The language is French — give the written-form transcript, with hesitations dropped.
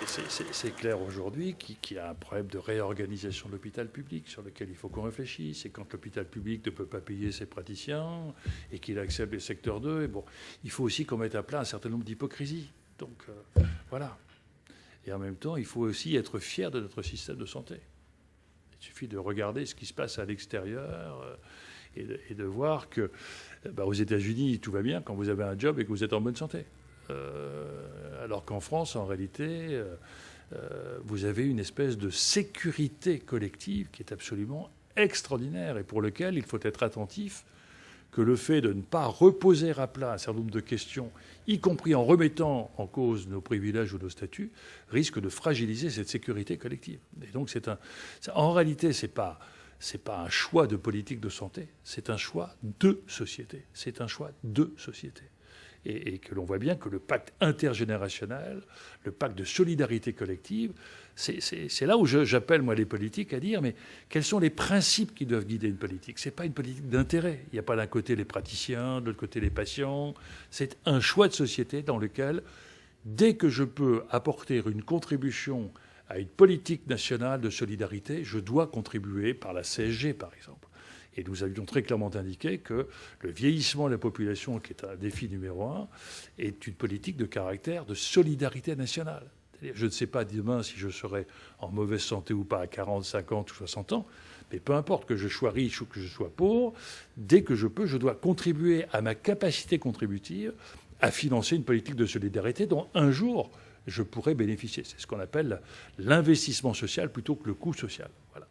c'est clair aujourd'hui qu'il y a un problème de réorganisation de l'hôpital public sur lequel il faut qu'on réfléchisse. Et quand l'hôpital public ne peut pas payer ses praticiens et qu'il accepte les secteurs 2, et bon, il faut aussi qu'on mette à plat un certain nombre d'hypocrisies. Donc voilà. Et en même temps, il faut aussi être fier de notre système de santé. Il suffit de regarder ce qui se passe à l'extérieur et de voir que aux États-Unis, tout va bien quand vous avez un job et que vous êtes en bonne santé. Alors qu'en France, en réalité, vous avez une espèce de sécurité collective qui est absolument extraordinaire et pour lequel il faut être attentif que le fait de ne pas reposer à plat un certain nombre de questions, y compris en remettant en cause nos privilèges ou nos statuts, risque de fragiliser cette sécurité collective. Et donc, en réalité, c'est pas un choix de politique de santé, c'est un choix de société. C'est un choix de société. Et que l'on voit bien que le pacte intergénérationnel, le pacte de solidarité collective, c'est là où j'appelle, moi, les politiques à dire, mais quels sont les principes qui doivent guider une politique ? Ce n'est pas une politique d'intérêt. Il n'y a pas d'un côté les praticiens, de l'autre côté les patients. C'est un choix de société dans lequel, dès que je peux apporter une contribution à une politique nationale de solidarité, je dois contribuer par la CSG, par exemple. Et nous avions très clairement indiqué que le vieillissement de la population, qui est un défi numéro un, est une politique de caractère de solidarité nationale. C'est-à-dire, je ne sais pas demain si je serai en mauvaise santé ou pas à 40, 50 ou 60 ans, mais peu importe que je sois riche ou que je sois pauvre, dès que je peux, je dois contribuer à ma capacité contributive à financer une politique de solidarité dont un jour je pourrais bénéficier. C'est ce qu'on appelle l'investissement social plutôt que le coût social. Voilà.